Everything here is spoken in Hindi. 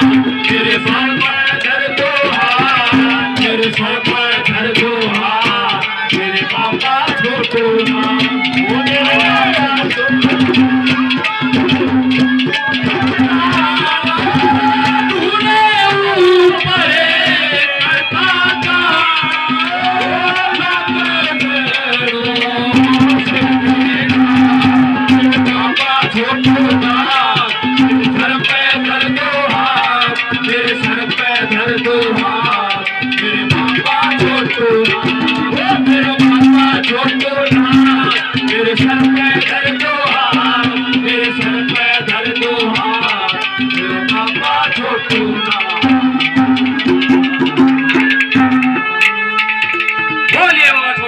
मेरे सर पर धर दो हाथ, मेरे सर पर धर दो हाथ, मेरे पापा छोड़ो ना, ओ मेरे पापा छोड़ो बोलिए बाबा